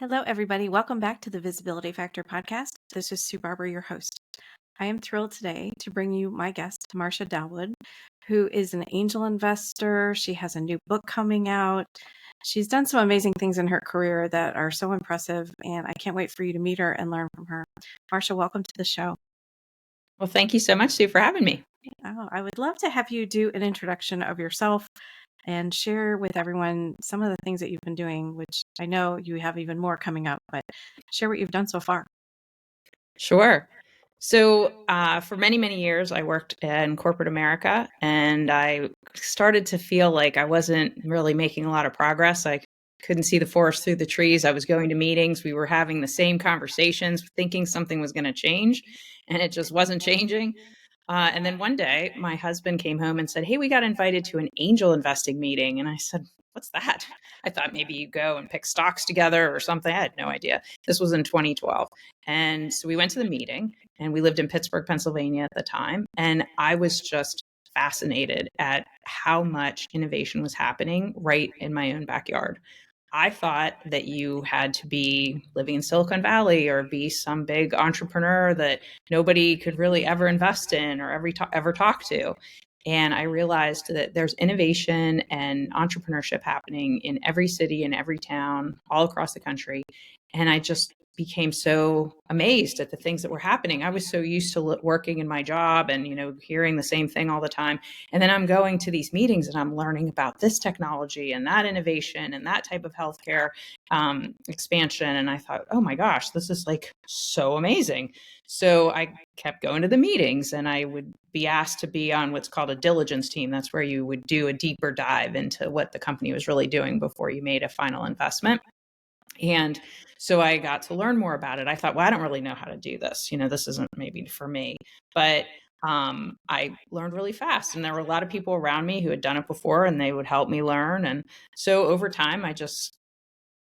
Hello, everybody. Welcome back to the Visibility Factor podcast. This is Sue Barber, your host. I am thrilled today to bring you my guest, Marcia Dawood, who is an angel investor. She has a new book coming out. She's done some amazing things in her career that are so impressive, and I can't wait for you to meet her and learn from her. Marcia, welcome to the show. Well, thank you so much, Sue, for having me. Oh, I would love to have you do an introduction of yourself and share with everyone some of the things that you've been doing, which I know you have even more coming up, but share what you've done so far. Sure. So for many, many years, I worked in corporate America, and I started to feel like I wasn't really making a lot of progress. I couldn't see the forest through the trees. I was going to meetings. We were having the same conversations, thinking something was going to change, and it just wasn't changing. And then one day, my husband came home and said, "Hey, we got invited to an angel investing meeting." And I said, "What's that?" I thought maybe you go and pick stocks together or something. I had no idea. This was in 2012. And so we went to the meeting, and we lived in Pittsburgh, Pennsylvania at the time. And I was just fascinated at how much innovation was happening right in my own backyard. I thought that you had to be living in Silicon Valley or be some big entrepreneur that nobody could really ever invest in or ever talk to. And I realized that there's innovation and entrepreneurship happening in every city and every town all across the country. And I just became so amazed at the things that were happening. I was so used to working in my job and, hearing the same thing all the time. And then I'm going to these meetings and I'm learning about this technology and that innovation and that type of healthcare expansion. And I thought, oh my gosh, this is like so amazing. So I kept going to the meetings, and I would be asked to be on what's called a diligence team. That's where you would do a deeper dive into what the company was really doing before you made a final investment. And so I got to learn more about it. I thought, well, I don't really know how to do this. This isn't maybe for me. But I learned really fast. And there were a lot of people around me who had done it before, and they would help me learn. And so over time, I just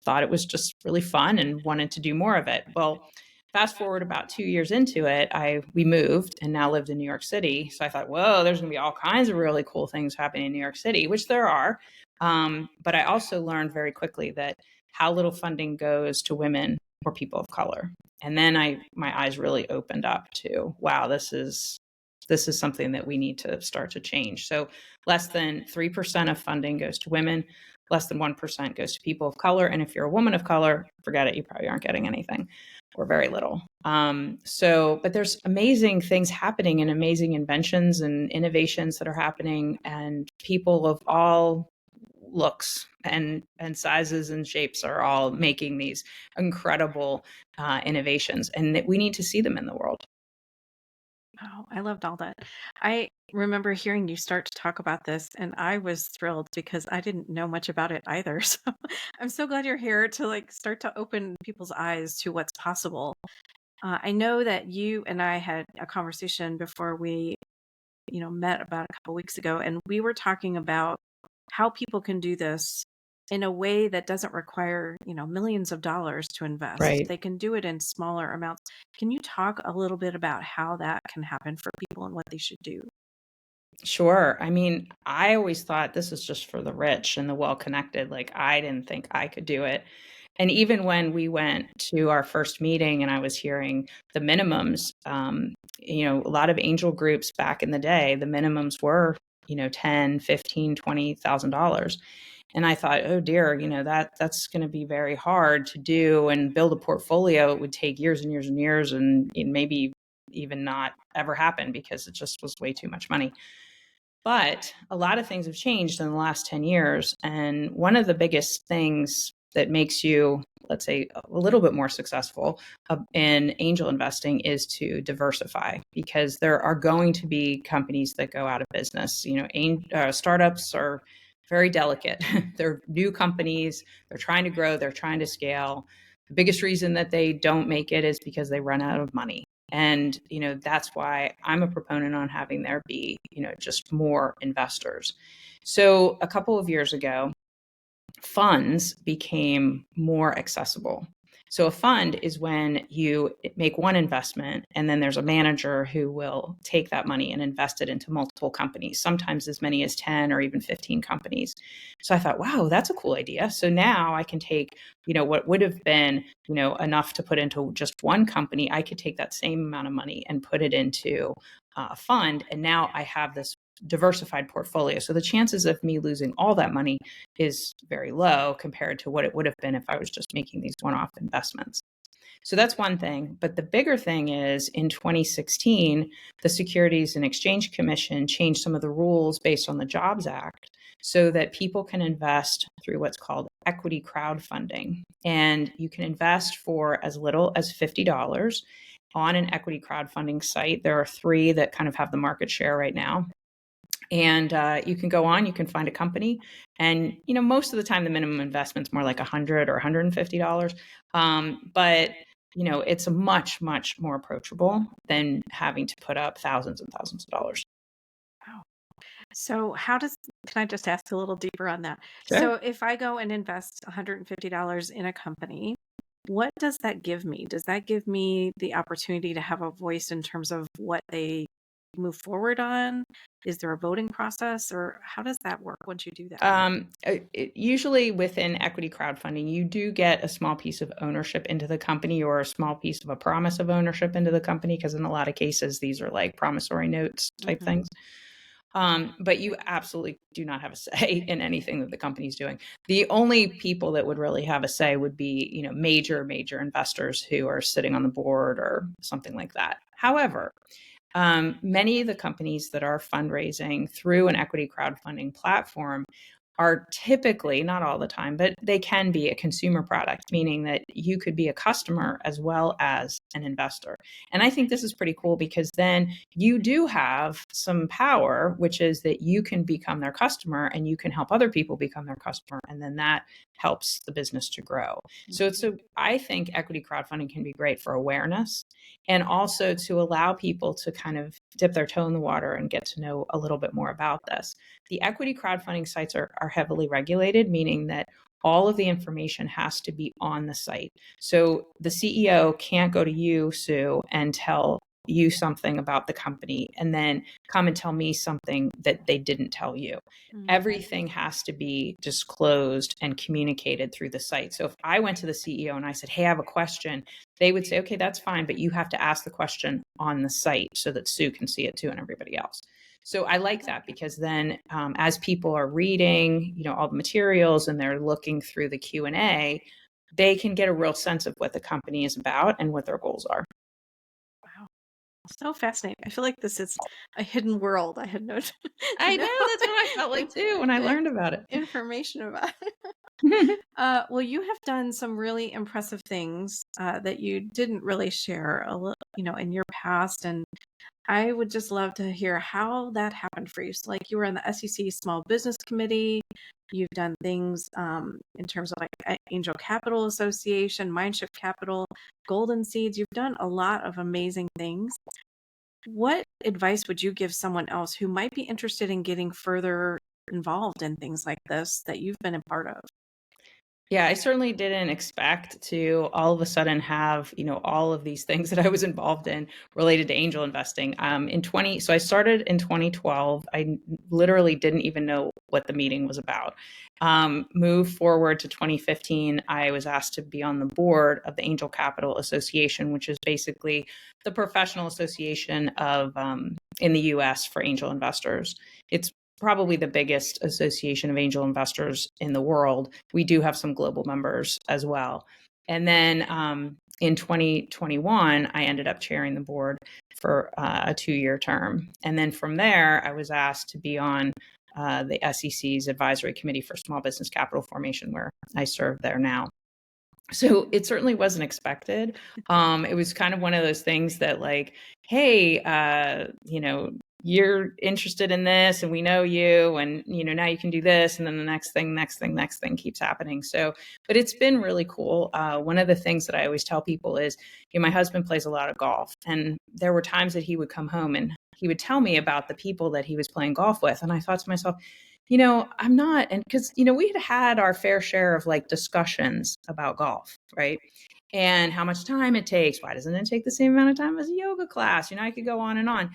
thought it was just really fun and wanted to do more of it. Well, fast forward about 2 years into it, we moved and now lived in New York City. So I thought, whoa, there's going to be all kinds of really cool things happening in New York City, which there are. But I also learned very quickly that how little funding goes to women or people of color. And then my eyes really opened up to, wow, this is something that we need to start to change. So less than 3% of funding goes to women, less than 1% goes to people of color. And if you're a woman of color, forget it, you probably aren't getting anything or very little. But there's amazing things happening and amazing inventions and innovations that are happening, and people of all looks and sizes and shapes are all making these incredible innovations, and that we need to see them in the world. Oh, I loved all that. I remember hearing you start to talk about this, and I was thrilled because I didn't know much about it either. So I'm so glad you're here to start to open people's eyes to what's possible. I know that you and I had a conversation before we, met about a couple weeks ago, and we were talking about how people can do this in a way that doesn't require, millions of dollars to invest. Right. They can do it in smaller amounts. Can you talk a little bit about how that can happen for people and what they should do? Sure. I mean, I always thought this is just for the rich and the well-connected. Like, I didn't think I could do it. And even when we went to our first meeting and I was hearing the minimums, a lot of angel groups back in the day, the minimums were, 10, 15, $20,000. And I thought, oh dear, that's going to be very hard to do and build a portfolio. It would take years and years and years, and maybe even not ever happen because it just was way too much money. But a lot of things have changed in the last 10 years. And one of the biggest things that makes you, let's say, a little bit more successful in angel investing is to diversify, because there are going to be companies that go out of business. Startups are very delicate. They're new companies. They're trying to grow. They're trying to scale. The biggest reason that they don't make it is because they run out of money. And, that's why I'm a proponent on having there be, just more investors. So a couple of years ago, funds became more accessible. So a fund is when you make one investment and then there's a manager who will take that money and invest it into multiple companies, sometimes as many as 10 or even 15 companies. So I thought, wow, that's a cool idea. So now I can take, what would have been, enough to put into just one company. I could take that same amount of money and put it into a fund. And now I have this diversified portfolio. So the chances of me losing all that money is very low compared to what it would have been if I was just making these one-off investments. So that's one thing. But the bigger thing is in 2016, the Securities and Exchange Commission changed some of the rules based on the Jobs Act so that people can invest through what's called equity crowdfunding. And you can invest for as little as $50 on an equity crowdfunding site. There are three that kind of have the market share right now. And you can go on, you can find a company. And, most of the time, the minimum investment's more like $100 or $150. But, it's much, much more approachable than having to put up thousands and thousands of dollars. Wow. So can I just ask a little deeper on that? Sure. So if I go and invest $150 in a company, what does that give me? Does that give me the opportunity to have a voice in terms of what they move forward on? Is there a voting process, or how does that work once you do that? Usually within equity crowdfunding, you do get a small piece of ownership into the company or a small piece of a promise of ownership into the company, because in a lot of cases, these are like promissory notes type Hmm. things. But you absolutely do not have a say in anything that the company's doing. The only people that would really have a say would be, major investors who are sitting on the board or something like that. However, many of the companies that are fundraising through an equity crowdfunding platform are typically, not all the time, but they can be a consumer product, meaning that you could be a customer as well as an investor. And I think this is pretty cool because then you do have some power, which is that you can become their customer and you can help other people become their customer. And then that helps the business to grow. I think equity crowdfunding can be great for awareness and also to allow people to kind of dip their toe in the water and get to know a little bit more about this. The equity crowdfunding sites are heavily regulated, meaning that all of the information has to be on the site. So the CEO can't go to you, Sue, and tell you something about the company and then come and tell me something that they didn't tell you. Mm. Everything has to be disclosed and communicated through the site. So if I went to the CEO and I said, hey, I have a question, they would say, okay, that's fine, but you have to ask the question on the site so that Sue can see it too and everybody else. So I like that because then as people are reading, all the materials and they're looking through the Q&A, they can get a real sense of what the company is about and what their goals are. Wow. So fascinating. I feel like this is a hidden world I had I no know, that's what I felt like too when I learned about it. information about. Well, you have done some really impressive things that you didn't really share in your past, and I would just love to hear how that happened for you. So, like, you were in the SEC Small Business Committee. You've done things in terms of like Angel Capital Association, Mindshift Capital, Golden Seeds. You've done a lot of amazing things. What advice would you give someone else who might be interested in getting further involved in things like this that you've been a part of? Yeah, I certainly didn't expect to all of a sudden have, all of these things that I was involved in related to angel investing. So I started in 2012. Literally didn't even know what the meeting was about. Move forward to 2015, I was asked to be on the board of the Angel Capital Association, which is basically the professional association of in the U.S. for angel investors. It's probably the biggest association of angel investors in the world. We do have some global members as well. And then in 2021, I ended up chairing the board for a 2-year term. And then from there, I was asked to be on the SEC's advisory committee for small business capital formation, where I serve there now. So it certainly wasn't expected. It was kind of one of those things that like, hey, you're interested in this and we know you and, now you can do this. And then the next thing keeps happening. So, but it's been really cool. One of the things that I always tell people is, my husband plays a lot of golf and there were times that he would come home and he would tell me about the people that he was playing golf with. And I thought to myself, I'm not, and because, we had our fair share of like discussions about golf, right? and how much time it takes. Why doesn't it take the same amount of time as a yoga class? I could go on and on.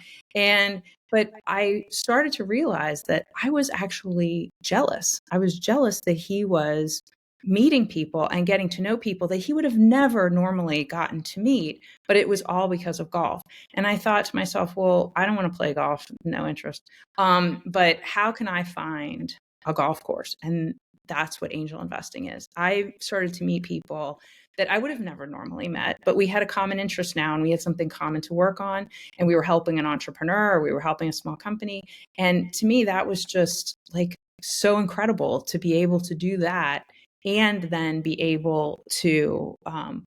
But I started to realize that I was actually jealous. I was jealous that he was meeting people and getting to know people that he would have never normally gotten to meet, but it was all because of golf. And I thought to myself, well, I don't want to play golf, no interest. But how can I find a golf course? And that's what angel investing is. I started to meet people that I would have never normally met, but we had a common interest now and we had something common to work on, and we were helping an entrepreneur, or we were helping a small company. And to me, that was just like so incredible to be able to do that and then be able to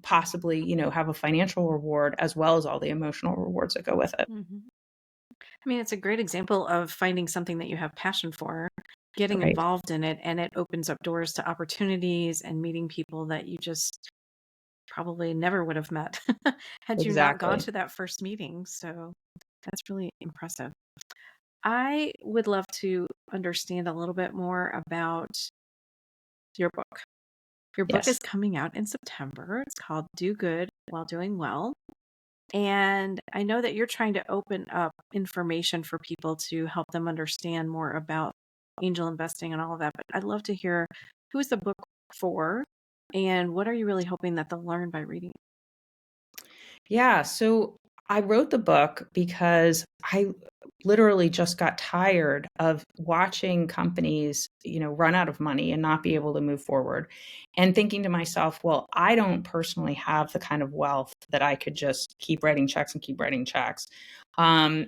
possibly, have a financial reward as well as all the emotional rewards that go with it. Mhm. I mean, it's a great example of finding something that you have passion for, getting Right. involved in it, and it opens up doors to opportunities and meeting people that you just probably never would have met had you not gone Exactly. to that first meeting. So that's really impressive. I would love to understand a little bit more about your book. Your book Yes. is coming out in September. It's called Do Good While Doing Well. And I know that you're trying to open up information for people to help them understand more about angel investing and all of that. But I'd love to hear, who is the book for and what are you really hoping that they'll learn by reading it? Yeah. So I wrote the book because I literally just got tired of watching companies, run out of money and not be able to move forward, and thinking to myself, well, I don't personally have the kind of wealth that I could just keep writing checks and keep writing checks.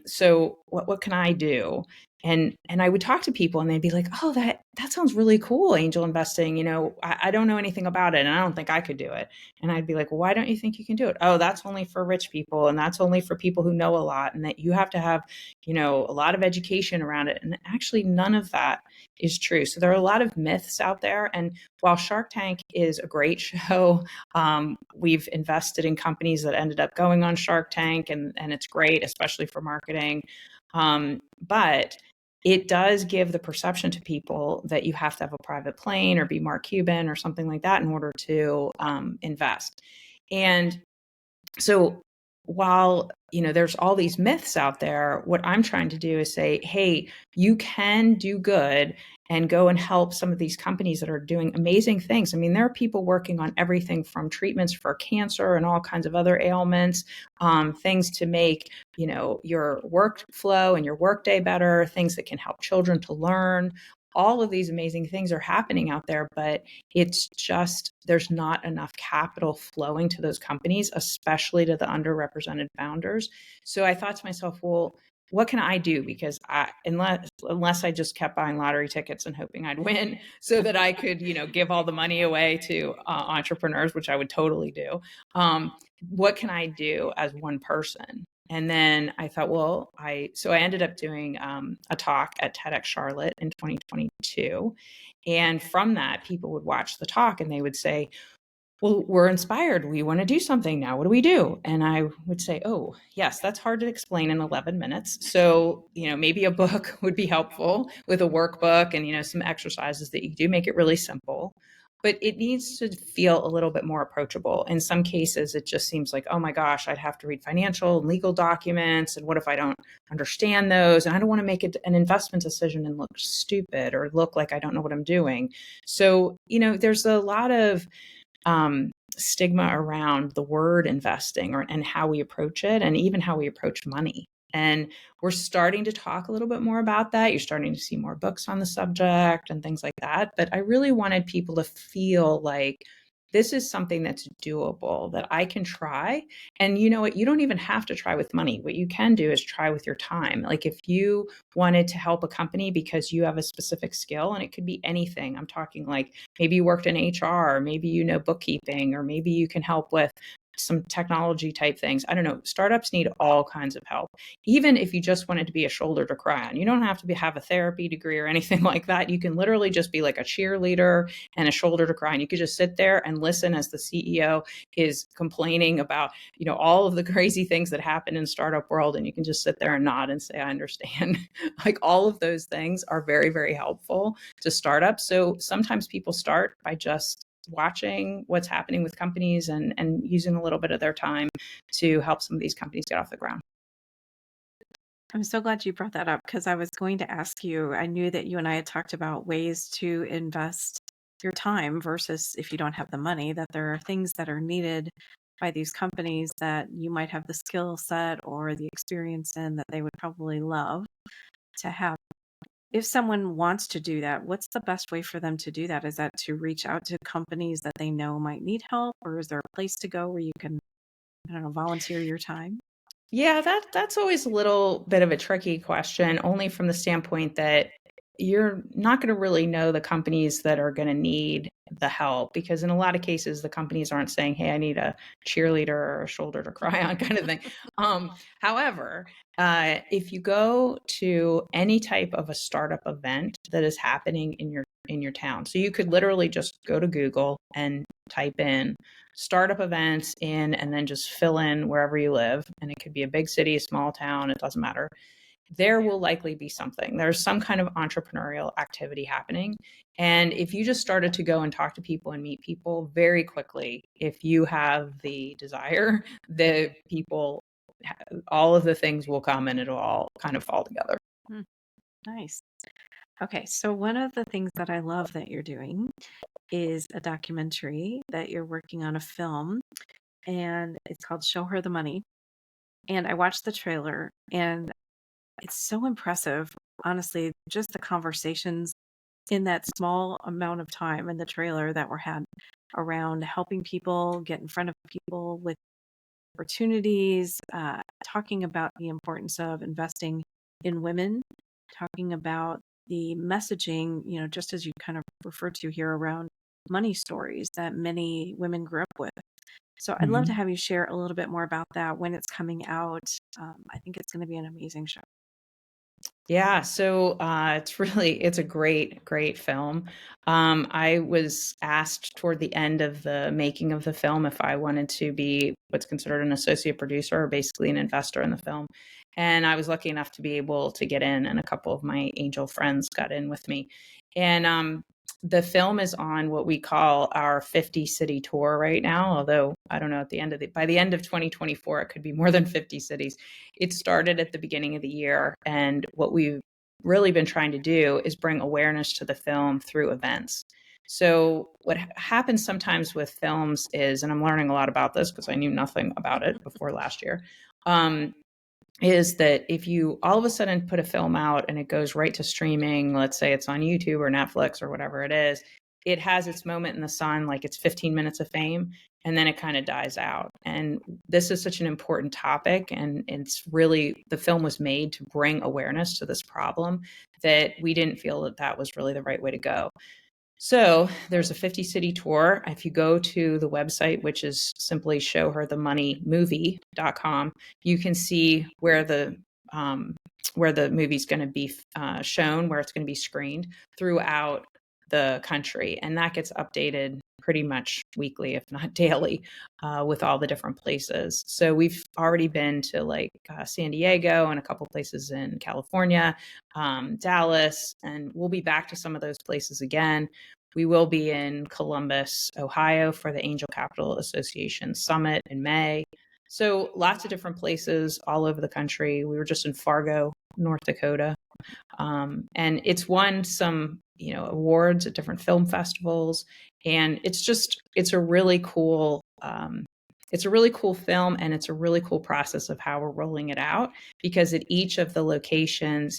So what can I do? And I would talk to people and they'd be like, oh, that sounds really cool, angel investing. I don't know anything about it and I don't think I could do it. And I'd be like, well, why don't you think you can do it? Oh, that's only for rich people. And that's only for people who know a lot. And that you have to have, a lot of education around it. And actually, none of that is true. So there are a lot of myths out there. And while Shark Tank is a great show, we've invested in companies that ended up going on Shark Tank, and it's great, especially for marketing. But it does give the perception to people that you have to have a private plane or be Mark Cuban or something like that in order to invest. And so while there's all these myths out there, what I'm trying to do is say, hey, you can do good and go and help some of these companies that are doing amazing things. I mean, there are people working on everything from treatments for cancer and all kinds of other ailments, things to make your workflow and your workday better, things that can help children to learn. All of these amazing things are happening out there, but it's just there's not enough capital flowing to those companies, especially to the underrepresented founders. So I thought to myself, well, what can I do? Because unless I just kept buying lottery tickets and hoping I'd win, so that I could give all the money away to entrepreneurs, which I would totally do. What can I do as one person? And then I thought, well, so I ended up doing a talk at TEDx Charlotte in 2022. And from that, people would watch the talk and they would say, well, we're inspired. We want to do something now. What do we do? And I would say, oh, yes, that's hard to explain in 11 minutes. So, maybe a book would be helpful with a workbook and, some exercises that you do, make it really simple. But it needs to feel a little bit more approachable. In some cases, it just seems like, oh my gosh, I'd have to read financial and legal documents. And what if I don't understand those? And I don't want to make it an investment decision and look stupid or look like I don't know what I'm doing. So, there's a lot of stigma around the word investing and how we approach it and even how we approach money. And we're starting to talk a little bit more about that. You're starting to see more books on the subject and things like that. But I really wanted people to feel like this is something that's doable, that I can try. And you know what? You don't even have to try with money. What you can do is try with your time. Like if you wanted to help a company because you have a specific skill, and it could be anything. I'm talking like maybe you worked in HR, maybe bookkeeping, or maybe you can help with some technology type things. I don't know. Startups need all kinds of help. Even if you just wanted to be a shoulder to cry on, you don't have to have a therapy degree or anything like that. You can literally just be like a cheerleader and a shoulder to cry on. You could just sit there and listen as the CEO is complaining about, all of the crazy things that happen in startup world. And you can just sit there and nod and say, I understand. Like all of those things are very, very helpful to startups. So sometimes people start by just watching what's happening with companies and using a little bit of their time to help some of these companies get off the ground. I'm so glad you brought that up because I was going to ask you. I knew that you and I had talked about ways to invest your time versus if you don't have the money, that there are things that are needed by these companies that you might have the skill set or the experience in that they would probably love to have. If someone wants to do that, what's the best way for them to do that? Is that to reach out to companies that they know might need help, or is there a place to go where you can, I don't know, volunteer your time? Yeah, that's always a little bit of a tricky question, only from the standpoint that you're not going to really know the companies that are going to need the help because in a lot of cases the companies aren't saying, "Hey, I need a cheerleader or a shoulder to cry on," kind of thing. However, if you go to any type of a startup event that is happening in your town, so you could literally just go to Google and type in startup events in and then just fill in wherever you live. And it could be a big city, a small town, it doesn't matter. There will likely be something. There's some kind of entrepreneurial activity happening. And if you just started to go and talk to people and meet people very quickly, if you have the desire, the people, all of the things will come and it'll all kind of fall together. Hmm, nice. Okay, so one of the things that I love that you're doing is a documentary that you're working on a film, and it's called Show Her the Money. And I watched the trailer, and it's so impressive, honestly, just the conversations in that small amount of time in the trailer that were had around helping people get in front of people with opportunities, talking about the importance of investing in women, talking about the messaging, just as you kind of referred to here around money stories that many women grew up with. So I'd love to Mhm. have you share a little bit more about that when it's coming out. I think it's going to be an amazing show. Yeah, so it's a great film. I was asked toward the end of the making of the film if I wanted to be what's considered an associate producer or basically an investor in the film. And I was lucky enough to be able to get in, and a couple of my angel friends got in with me. And the film is on what we call our 50 city tour right now, although I don't know at the end of by the end of 2024 it could be more than 50 cities. It started at the beginning of the year, and what we've really been trying to do is bring awareness to the film through events. So, what happens sometimes with films is, and I'm learning a lot about this because I knew nothing about it before last year, um, is that if you all of a sudden put a film out and it goes right to streaming, let's say it's on YouTube or Netflix or whatever it is, it has its moment in the sun, like it's 15 minutes of fame, and then it kind of dies out. And this is such an important topic. And it's really, the film was made to bring awareness to this problem that we didn't feel that that was really the right way to go. So there's a 50 city tour. If you go to the website, which is simply showherthemoneymovie.com, you can see where the movie's going to be shown, where it's going to be screened throughout the country, and that gets updated pretty much weekly, if not daily, with all the different places. So we've already been to like San Diego and a couple places in California, Dallas, and we'll be back to some of those places again. We will be in Columbus, Ohio for the Angel Capital Association Summit in May. So lots of different places all over the country. We were just in Fargo, North Dakota, and it's won some awards at different film festivals, and it's a really cool it's a really cool film, and it's a really cool process of how we're rolling it out because at each of the locations,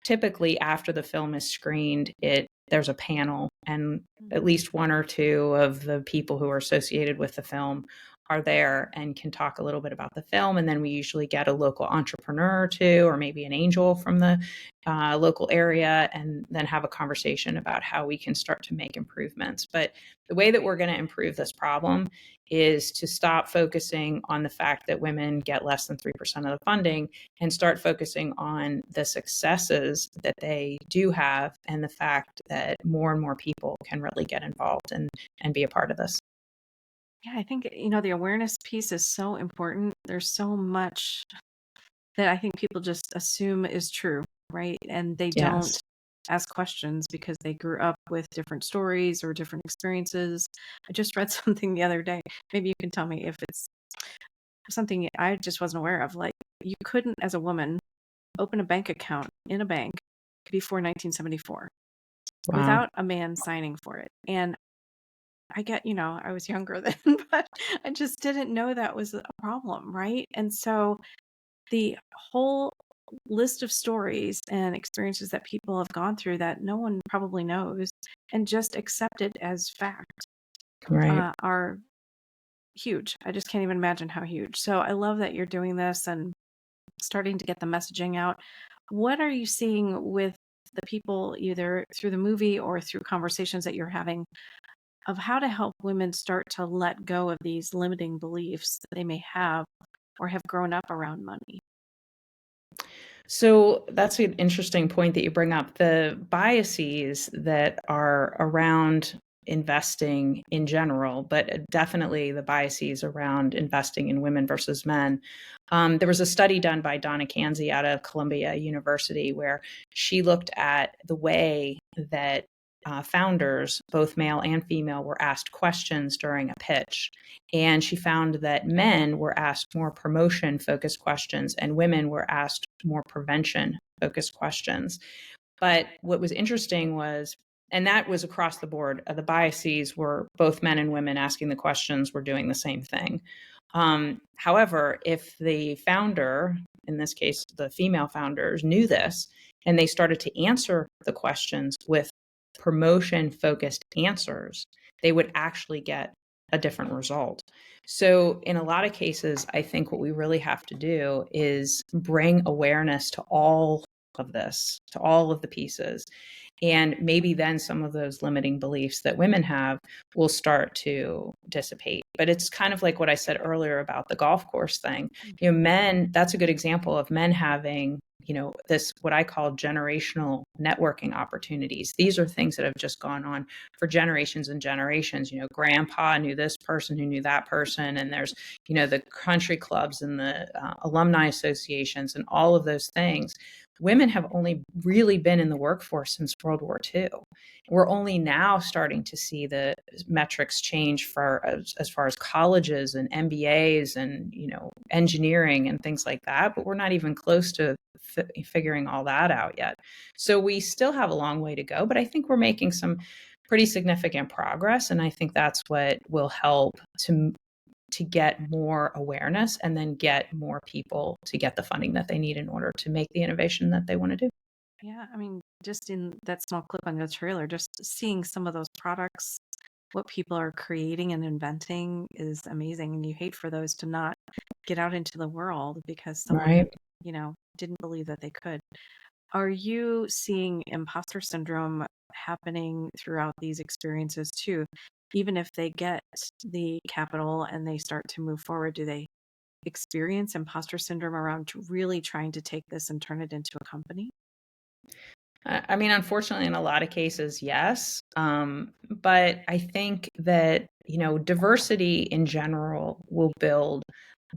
typically after the film is screened, it there's a panel, and at least one or two of the people who are associated with the film are there and can talk a little bit about the film. And then we usually get a local entrepreneur or two, or maybe an angel from the local area, and then have a conversation about how we can start to make improvements. But the way that we're going to improve this problem is to stop focusing on the fact that women get less than 3% of the funding and start focusing on the successes that they do have and the fact that more and more people can really get involved and be a part of this. Yeah, I think, the awareness piece is so important. There's so much that I think people just assume is true, right? And they don't Yes. ask questions because they grew up with different stories or different experiences. I just read something the other day. Maybe you can tell me if it's something I just wasn't aware of. Like, you couldn't, as a woman, open a bank account in a bank before 1974 Wow. without a man signing for it. And I get, I was younger then, but I just didn't know that was a problem, right? And so the whole list of stories and experiences that people have gone through that no one probably knows and just accepted as fact Right. are huge. I just can't even imagine how huge. So I love that you're doing this and starting to get the messaging out. What are you seeing with the people, either through the movie or through conversations that you're having, of how to help women start to let go of these limiting beliefs that they may have or have grown up around money? So that's an interesting point that you bring up. The biases that are around investing in general, but definitely the biases around investing in women versus men. There was a study done by Donna Kanzi out of Columbia University where she looked at the way that founders, both male and female, were asked questions during a pitch. And she found that men were asked more promotion focused questions and women were asked more prevention focused questions. But what was interesting was, and that was across the board, the biases were both men and women asking the questions were doing the same thing. However, if the founder, in this case, the female founders, knew this and they started to answer the questions with promotion focused answers, they would actually get a different result. So, in a lot of cases, I think what we really have to do is bring awareness to all of this, to all of the pieces. And maybe then some of those limiting beliefs that women have will start to dissipate. But it's kind of like what I said earlier about the golf course thing. Men, that's a good example of men having, this what I call generational networking opportunities. These are things that have just gone on for generations and generations. Grandpa knew this person who knew that person. And there's, the country clubs and the alumni associations and all of those things. Women have only really been in the workforce since World War II. We're only now starting to see the metrics change for as far as colleges and MBAs and engineering and things like that. But we're not even close to figuring all that out yet. So we still have a long way to go. But I think we're making some pretty significant progress, and I think that's what will help to get more awareness and then get more people to get the funding that they need in order to make the innovation that they want to do. Yeah, I mean, just in that small clip on the trailer, just seeing some of those products, what people are creating and inventing is amazing. And you hate for those to not get out into the world because someone, Right. didn't believe that they could. Are you seeing imposter syndrome happening throughout these experiences too? Even if they get the capital and they start to move forward, do they experience imposter syndrome around really trying to take this and turn it into a company? I mean, unfortunately, in a lot of cases, yes. But I think that, diversity in general will build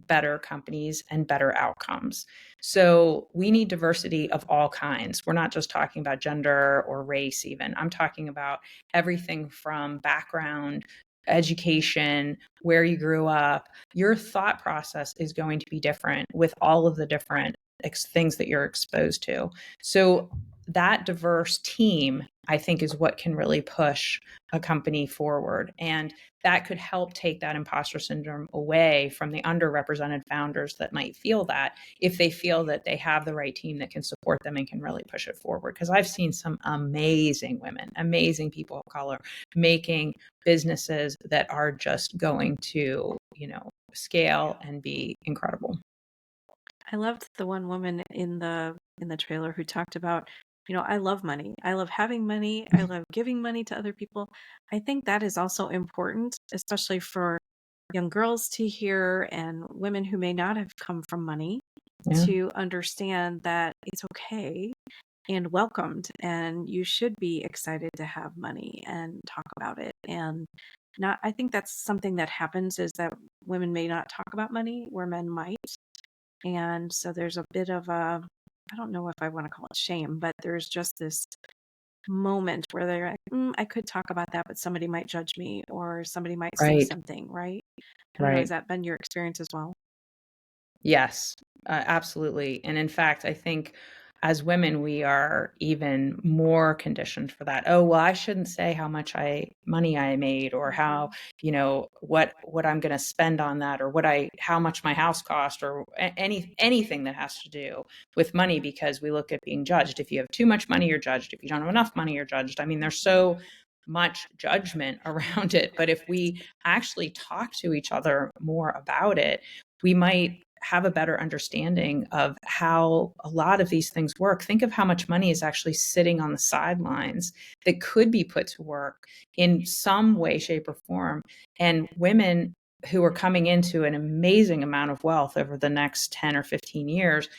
better companies and better outcomes. So we need diversity of all kinds. We're not just talking about gender or race, even. I'm talking about everything from background, education, where you grew up. Your thought process is going to be different with all of the different things that you're exposed to. So that diverse team, I think, is what can really push a company forward. And that could help take that imposter syndrome away from the underrepresented founders that might feel that, if they feel that they have the right team that can support them and can really push it forward. Because I've seen some amazing women, amazing people of color making businesses that are just going to, scale and be incredible. I loved the one woman in the trailer who talked about, I love money. I love having money. I love giving money to other people. I think that is also important, especially for young girls to hear and women who may not have come from money Yeah. to understand that it's okay and welcomed and you should be excited to have money and talk about it. And not I think that's something that happens, is that women may not talk about money where men might. And so there's a bit of a, I don't know if I want to call it shame, but there's just this moment where they're like, I could talk about that, but somebody might judge me or somebody might say Right. something, right? I don't know. Has Right. that been your experience as well? Yes, absolutely. And in fact, I think as women, we are even more conditioned for that. Oh, well, I shouldn't say how much money I made, or how, Hmm. what I'm going to spend on that, or how much my house cost, or anything that has to do with money, because we look at being judged. If you have too much money, you're judged. If you don't have enough money, you're judged. I mean, there's so much judgment around it. But if we actually talk to each other more about it, we might have a better understanding of how a lot of these things work. Think of how much money is actually sitting on the sidelines that could be put to work in some way, shape, or form. And women who are coming into an amazing amount of wealth over the next 10 or 15 years,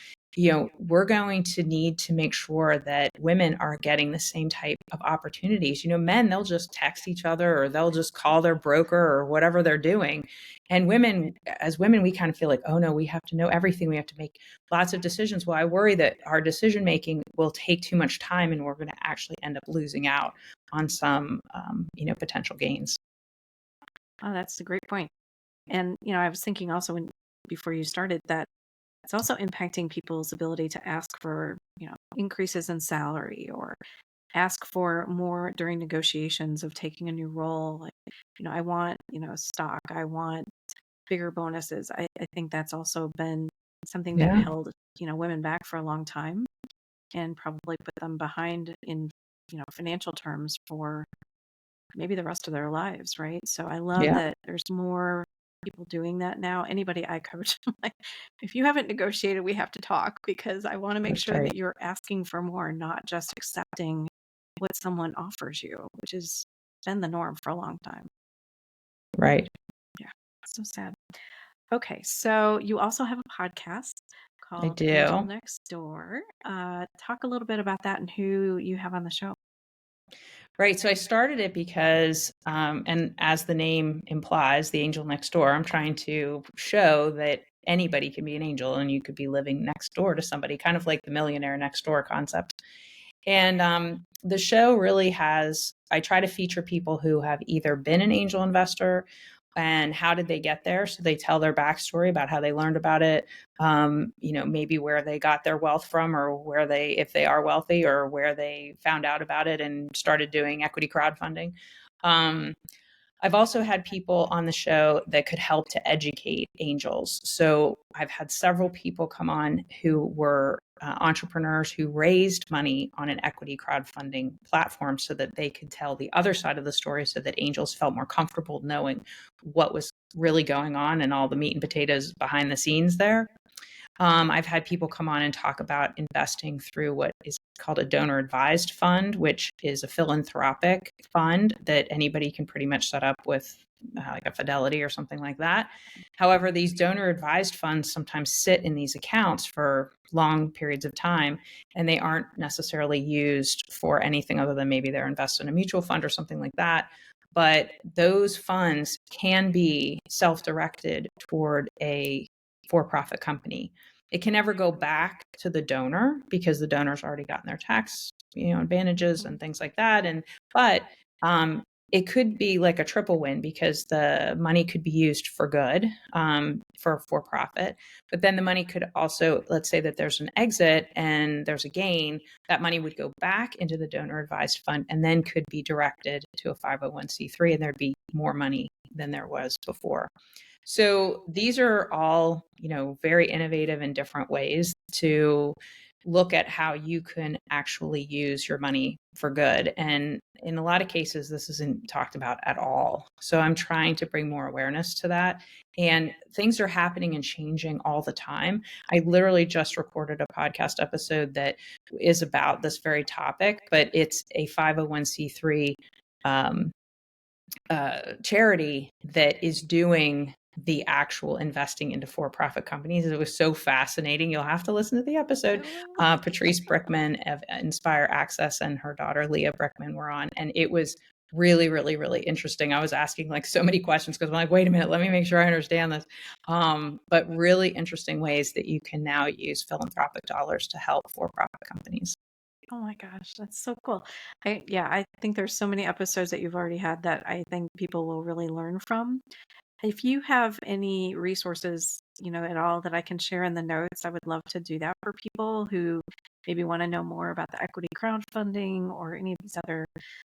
we're going to need to make sure that women are getting the same type of opportunities. Men, they'll just text each other, or they'll just call their broker, or whatever they're doing. And women, as women, we kind of feel like, oh no, we have to know everything. We have to make lots of decisions. Well, I worry that our decision making will take too much time, and we're going to actually end up losing out on some, potential gains. Oh, that's a great point. And, I was thinking also before you started that it's also impacting people's ability to ask for, increases in salary or ask for more during negotiations of taking a new role. Like, I want, stock, I want bigger bonuses. I think that's also been something that Yeah, held, women back for a long time and probably put them behind in, financial terms for maybe the rest of their lives, right? So I love yeah, that there's more people doing that now. Anybody I coach, I'm like, if you haven't negotiated, we have to talk because I want to make that's sure right. that you're asking for more, not just accepting what someone offers you, which has been the norm for a long time. Right. Yeah, so sad. Okay, so you also have a podcast I called Angel do. Next Door. Talk a little bit about that and who you have on the show. Right. So I started it because, and as the name implies, the angel next door, I'm trying to show that anybody can be an angel, and you could be living next door to somebody, kind of like the millionaire next door concept. And the show really I try to feature people who have either been an angel investor and how did they get there. So they tell their backstory about how they learned about it, maybe where they got their wealth from, or if they are wealthy, or where they found out about it and started doing equity crowdfunding. Um, I've also had people on the show that could help to educate angels. So I've had several people come on who were entrepreneurs who raised money on an equity crowdfunding platform so that they could tell the other side of the story, so that angels felt more comfortable knowing what was really going on and all the meat and potatoes behind the scenes there. I've had people come on and talk about investing through what is called a donor advised fund, which is a philanthropic fund that anybody can pretty much set up with like a Fidelity or something like that. However, these donor advised funds sometimes sit in these accounts for long periods of time, and they aren't necessarily used for anything other than maybe they're invested in a mutual fund or something like that. But those funds can be self directed toward a for profit company. It can never go back to the donor because the donor's already gotten their tax, advantages and things like that. But it could be like a triple win, because the money could be used for good, for profit. But then the money could also, let's say that there's an exit and there's a gain, that money would go back into the donor advised fund and then could be directed to a 501c3, and there'd be more money than there was before. So these are all, very innovative and different ways to look at how you can actually use your money for good. And in a lot of cases, this isn't talked about at all. So I'm trying to bring more awareness to that. And things are happening and changing all the time. I literally just recorded a podcast episode that is about this very topic, but it's a 501c3 um, charity that is doing the actual investing into for-profit companies. It was so fascinating. You'll have to listen to the I episode. will. Patrice Brickman of Inspire Access and her daughter Leah Brickman were on, and it was really, really, really interesting. I was asking like so many questions because I'm like, wait a minute, let me make sure I understand this. But really interesting ways that you can now use philanthropic dollars to help for-profit companies. Oh my gosh, that's so cool. I think there's so many episodes that you've already had that I think people will really learn from. If you have any resources, at all that I can share in the notes, I would love to do that for people who maybe want to know more about the equity crowdfunding or any of these other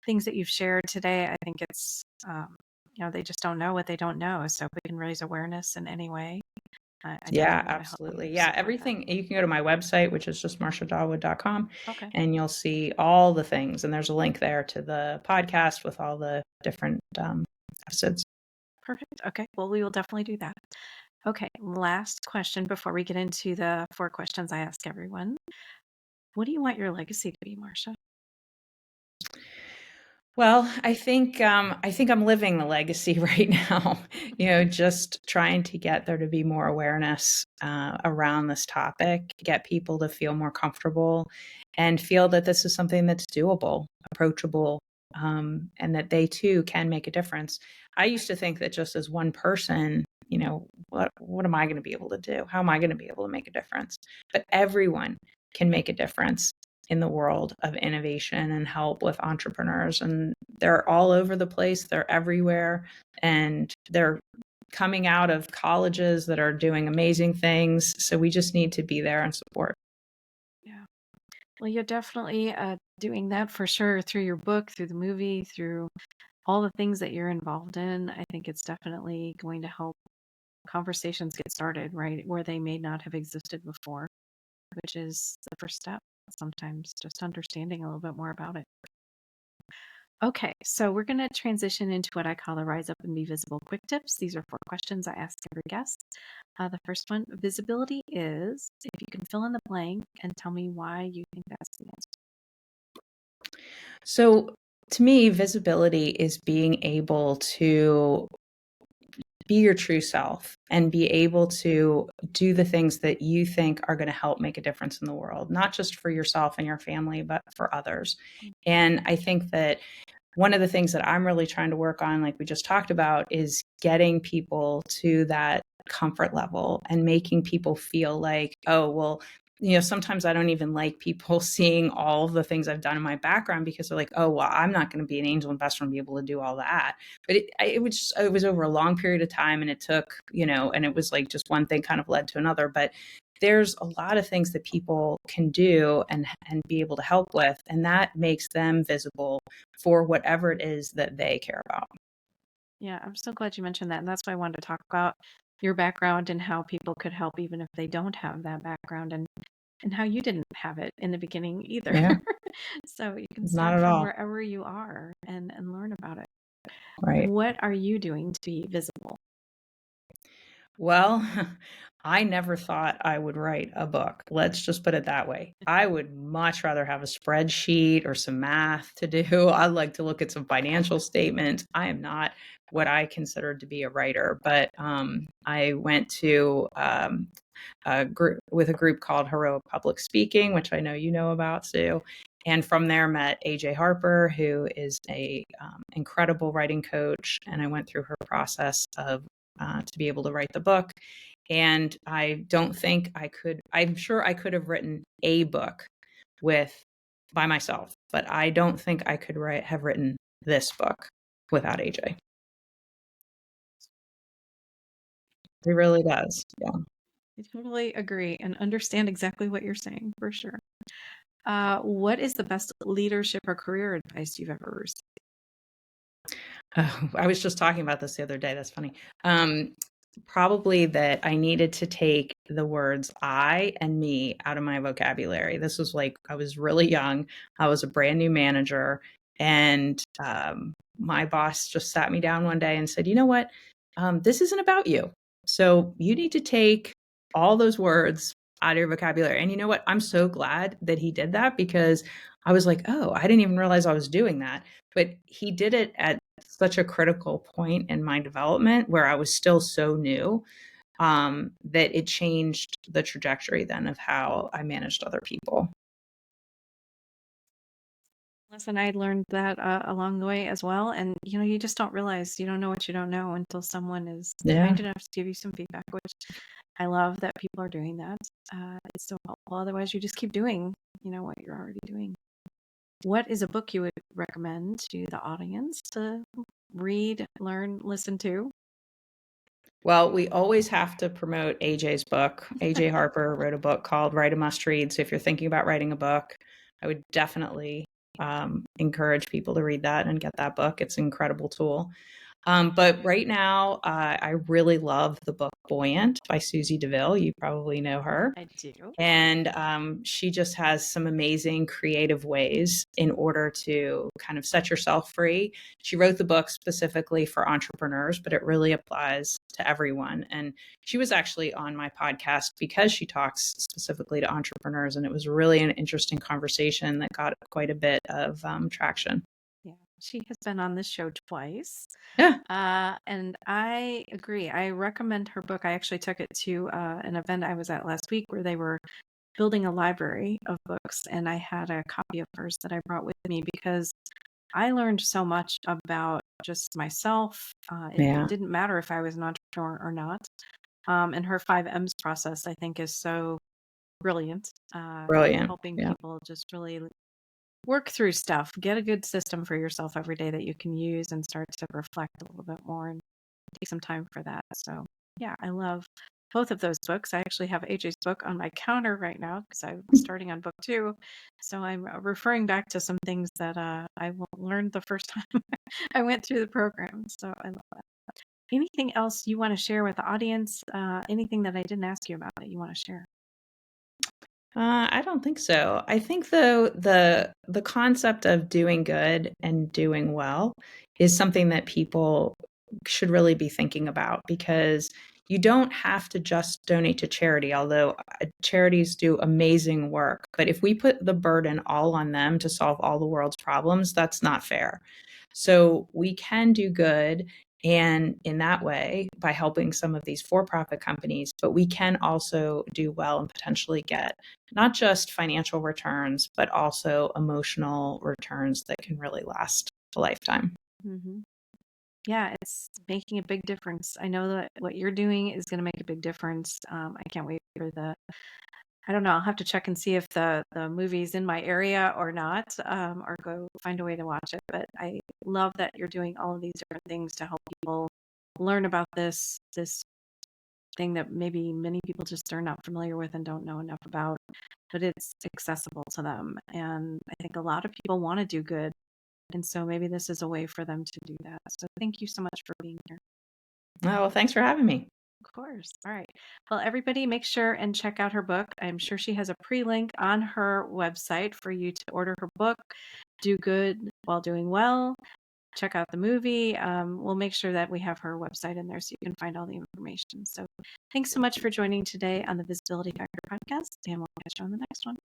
things that you've shared today. I think it's, they just don't know what they don't know. So if we can raise awareness in any way, I Yeah, definitely want to help absolutely. Yeah, support that. everything you can go to my website, which is just marciadawood.com, Okay, and you'll see all the things. And there's a link there to the podcast with all the different episodes. perfect. Okay, well, we will definitely do that. Okay, last question before we get into the 4 questions I ask everyone. What do you want your legacy to be, Marcia? Well, I think I'm living the legacy right now. Just trying to get there to be more awareness around this topic, get people to feel more comfortable, and feel that this is something that's doable, approachable, and that they too can make a difference. I used to think that just as one person, what am I going to be able to do? How am I going to be able to make a difference? But everyone can make a difference in the world of innovation and help with entrepreneurs. And they're all over the place, they're everywhere, and they're coming out of colleges that are doing amazing things. So we just need to be there and support. Yeah. Well, you're definitely doing that for sure through your book, through the movie, through all the things that you're involved in. I think it's definitely going to help conversations get started, right, where they may not have existed before, which is the first step. Sometimes just understanding a little bit more about it. Okay, so we're going to transition into what I call the Rise Up and Be Visible quick tips. These are 4 questions I ask every guest. The first one, visibility is, if you can fill in the blank and tell me why you think that's the answer. So to me, visibility is being able to be your true self and be able to do the things that you think are going to help make a difference in the world, not just for yourself and your family, but for others. And I think that one of the things that I'm really trying to work on, like we just talked about, is getting people to that comfort level and making people feel like, oh, well, sometimes I don't even like people seeing all of the things I've done in my background because they're like, oh, well, I'm not going to be an angel investor and be able to do all that. But it was over a long period of time, and it took, and it was like just one thing kind of led to another. But there's a lot of things that people can do and be able to help with, and that makes them visible for whatever it is that they care about. Yeah, I'm so glad you mentioned that. And that's why I wanted to talk about your background and how people could help even if they don't have that background and how you didn't have it in the beginning either. Yeah, So you can not start at from all. wherever you are and learn about it. Right. What are you doing to be visible? Well, I never thought I would write a book. Let's just put it that way. I would much rather have a spreadsheet or some math to do. I'd like to look at some financial statements. I am not what I consider to be a writer, but I went to with a group called Heroic Public Speaking, which I know you know about, Sue. And from there, met AJ Harper, who is a incredible writing coach. And I went through her process of to be able to write the book. And I don't think I could. I'm sure I could have written a book with by myself, but I don't think I could have written this book without AJ. It really does. Yeah. I totally agree and understand exactly what you're saying for sure. What is the best leadership or career advice you've ever received? Oh, I was just talking about this the other day. That's funny. Um, Probably that I needed to take the words I and me out of my vocabulary. This was like I was really young. I was a brand new manager, and my boss just sat me down one day and said, "You know what? This isn't about you. So you need to take all those words out of your vocabulary." And you know what? I'm so glad that he did that because I was like, "Oh, I didn't even realize I was doing that." But he did it at such a critical point in my development where I was still so new, that it changed the trajectory then of how I managed other people. Listen, I learned that along the way as well. And, you just don't realize you don't know what you don't know until someone is Yeah. kind enough to give you some feedback, which I love that people are doing that. It's so helpful. Otherwise, you just keep doing, what you're already doing. what is a book you would recommend to the audience to read, learn, listen to? Well, we always have to promote AJ's book. AJ Harper wrote a book called Write a Must Read. So if you're thinking about writing a book, I would definitely encourage people to read that and get that book. It's an incredible tool. But right now, I really love the book Buoyant by Susie DeVille. You probably know her. I do. And she just has some amazing creative ways in order to kind of set yourself free. She wrote the book specifically for entrepreneurs, but it really applies to everyone. And she was actually on my podcast because she talks specifically to entrepreneurs. And it was really an interesting conversation that got quite a bit of traction. Yeah, she has been on this show twice. Yeah. And I agree. I recommend her book. I actually took it to an event I was at last week where they were building a library of books, and I had a copy of hers that I brought with me because I learned so much about just myself. It Yeah. didn't matter if I was an entrepreneur or not. And her 5 M's process, I think, is so brilliant, Brilliant. helping Yeah. people just really work through stuff, get a good system for yourself every day that you can use and start to reflect a little bit more and take some time for that. So, yeah, I love both of those books. I actually have AJ's book on my counter right now because I'm starting on book 2. So I'm referring back to some things that learned the first time I went through the program. So I love that. Anything else you want to share with the audience? Anything that I didn't ask you about that you want to share? I don't think so. I think though the concept of doing good and doing well is something that people should really be thinking about because you don't have to just donate to charity, although charities do amazing work. But if we put the burden all on them to solve all the world's problems, that's not fair. So we can do good. And in that way, by helping some of these for profit companies, but we can also do well and potentially get not just financial returns, but also emotional returns that can really last a lifetime. Hmm. Yeah, it's making a big difference. I know that what you're doing is going to make a big difference. I can't wait for I don't know. I'll have to check and see if the movie's in my area or not, or go find a way to watch it. But I love that you're doing all of these different things to help people learn about this thing that maybe many people just are not familiar with and don't know enough about, but it's accessible to them. And I think a lot of people want to do good, and so maybe this is a way for them to do that. So thank you so much for being here. Oh, well, thanks for having me. Of course. All right. Well, everybody make sure and check out her book. I'm sure she has a pre-link on her website for you to order her book, Do Good While Doing Well. Check out the movie. We'll make sure that we have her website in there so you can find all the information. So thanks so much for joining today on the Visibility Factor podcast, and we'll catch you on the next one.